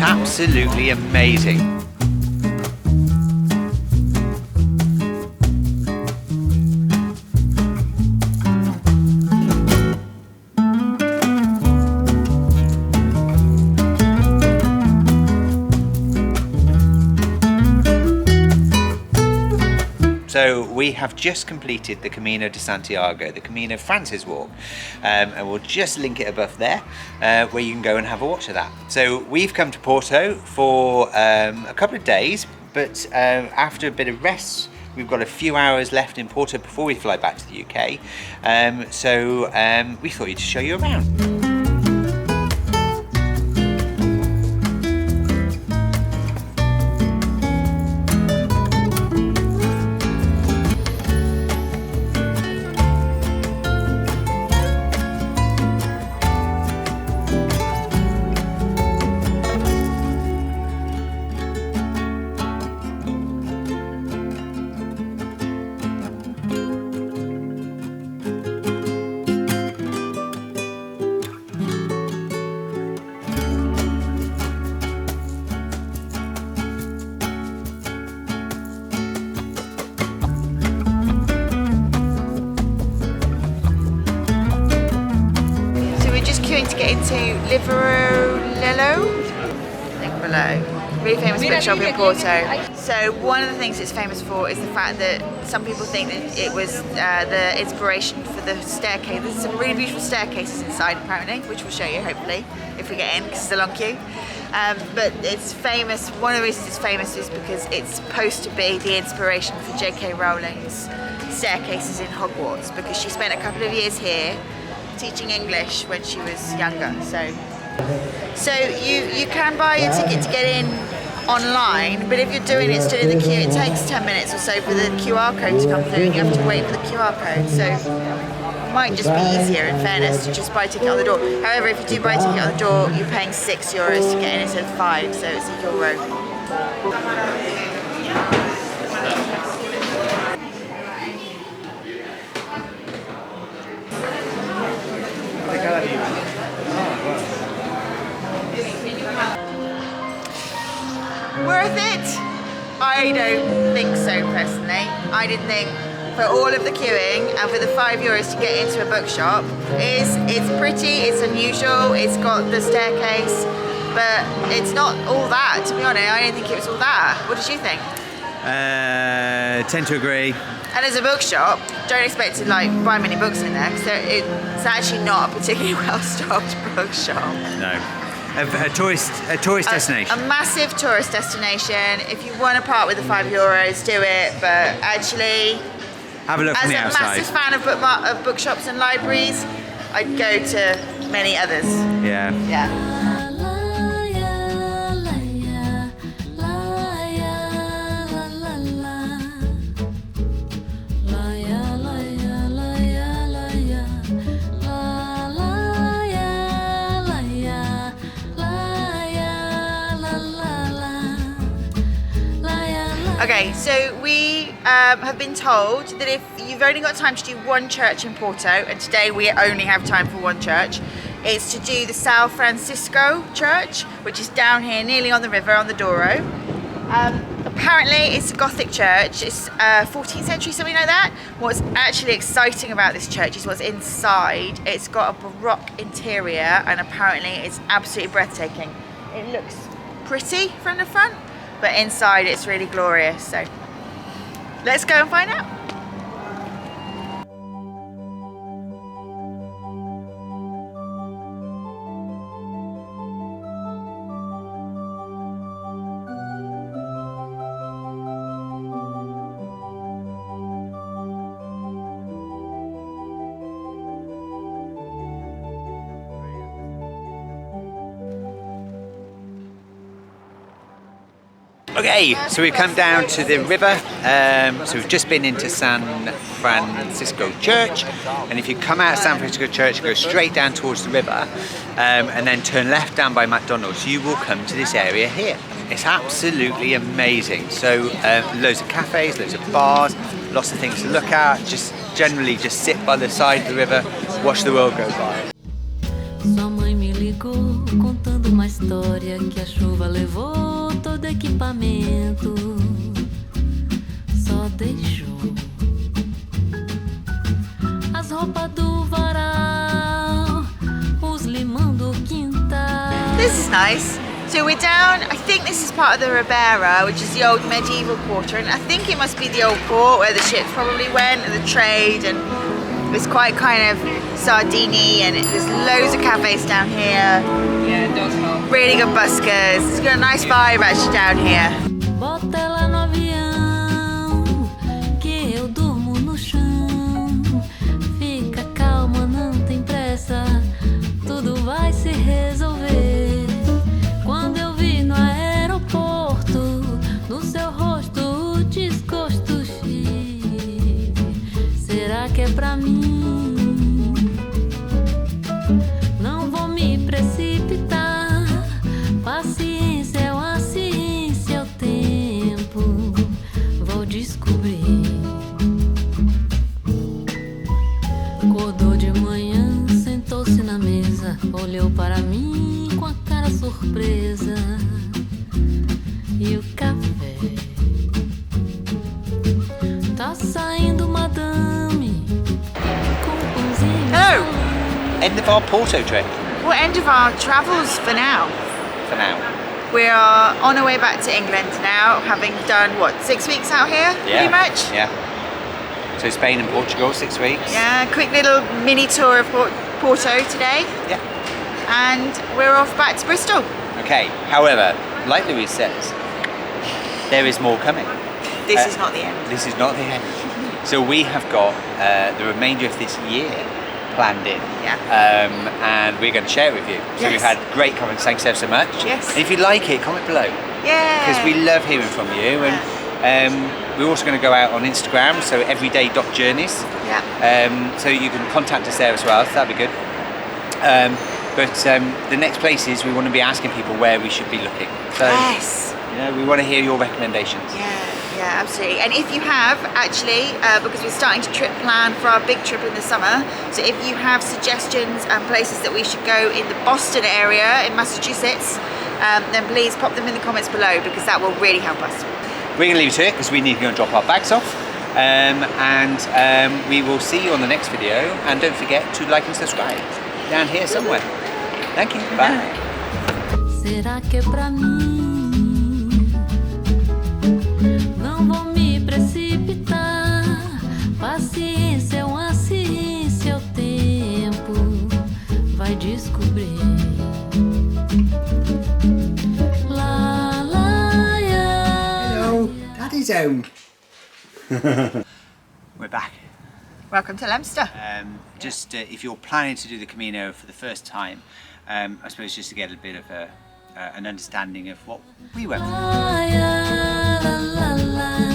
It's absolutely amazing. So we have just completed the Camino de Santiago, the Camino Francis walk, and we'll just link it above there, where you can go and have a watch of that. So we've come to Porto for a couple of days, but after a bit of rest, we've got a few hours left in Porto before we fly back to the UK. So we thought we'd show you around. To get into Lello, link below. Really famous bookshop in Porto. So one of the things it's famous for is the fact that some people think that it was the inspiration for the staircase. There's some really beautiful staircases inside apparently, which we'll show you hopefully if we get in, because it's a long queue. But it's famous, one of the reasons it's famous is because it's supposed to be the inspiration for J.K. Rowling's staircases in Hogwarts, because she spent a couple of years here teaching English when she was younger. So you can buy a ticket to get in online, but if you're doing it still in the queue, it takes 10 minutes or so for the QR code to come through and you have to wait for the QR code. So it might just be easier, in fairness, to just buy a ticket on the door. However, if you do buy a ticket on the door, you're paying €6 to get in instead of 5, so it's €1. Worth it? I don't think so personally. I didn't think for all of the queuing and for the €5 to get into a bookshop it's pretty, it's unusual, it's got the staircase, but it's not all that, to be honest. I didn't think it was all that. What did you think? Tend to agree. And as a bookshop, don't expect to buy many books in there, because it's actually not a particularly well-stocked bookshop. No. A tourist destination. A massive tourist destination. If you want to part with the €5, do it. But actually, have a look from the outside. As a massive fan of bookshops and libraries, I'd go to many others. Yeah. Yeah. Okay, so we have been told that if you've only got time to do one church in Porto, and today we only have time for one church, it's to do the São Fransisco church, which is down here nearly on the river on the Douro. Apparently it's a Gothic church, it's 14th century, something like that. What's actually exciting about this church is what's inside. It's got a Baroque interior and apparently it's absolutely breathtaking. It looks pretty from the front, but inside it's really glorious, so let's go and find out. Okay, so we've come down to the river, so we've just been into San Fransisco Church, and if you come out of San Fransisco Church, go straight down towards the river, and then turn left down by McDonald's, you will come to this area here. It's absolutely amazing. So loads of cafes, loads of bars, lots of things to look at, just generally just sit by the side of the river, watch the world go by. Sua mãe me ligou contando uma história que a chuva levou todo equipamento. Só deixou as roupas do varal, os limão do quintal. This is nice. So we're down, I think this is part of the Ribeira, which is the old medieval quarter, and I think it must be the old port where the ships probably went and the trade, and it's quite kind of Sardini, and there's loads of cafes down here. Yeah, it does help. Really good buskers. It's got a nice vibe actually down here. Bota ela no avião, que eu durmo no chão. Fica calma, não tem pressa, tudo vai se resolver. Quando eu vi no aeroporto, no seu rosto o desgosto. Será que é pra mim? Não vou me precipitar. Paciência é uma ciência, é o tempo. Vou descobrir. Acordou de manhã, sentou-se na mesa, olhou para mim com a cara surpresa. E o café tá saindo, madame, com pãozinho. Hello. End of our Porto trip. Well, end of our travels for now. For now. We are on our way back to England now, having done what, 6 weeks out here, pretty much? Yeah. So Spain and Portugal, 6 weeks. Yeah, quick little mini tour of Porto today. Yeah. And we're off back to Bristol. Okay, however, like Louise says, there is more coming. This is not the end. This is not the end. So we have got the remainder of this year planned in. Yeah. And we're going to share it with you. So we've Yes. had great comments, thanks so much. Yes. And if you like it, comment below. Yeah. Because we love hearing from you. And we're also going to go out on Instagram, so everyday.journeys. Yeah. So you can contact us there as well, so that'd be good. But the next places we want to be asking people where we should be looking. So Yes. you know, we want to hear your recommendations. Yeah, absolutely. And if you have, actually, because we're starting to trip plan for our big trip in the summer, so if you have suggestions and places that we should go in the Boston area in Massachusetts, then please pop them in the comments below, because that will really help us. We're going to leave it to it because we need to go and drop our bags off. And we will see you on the next video. And don't forget to like and subscribe down here somewhere. Thank you. Bye. Será que é pra mim? Não vou me precipitar. Paciência é uma ciência, é o tempo vai descobrir. Lá, lá, ia. Hello, Daddy's home. We're back. Welcome to Leicester. Just if you're planning to do the Camino for the first time, I suppose just to get a bit of an understanding of what we went through. La, la, la, la.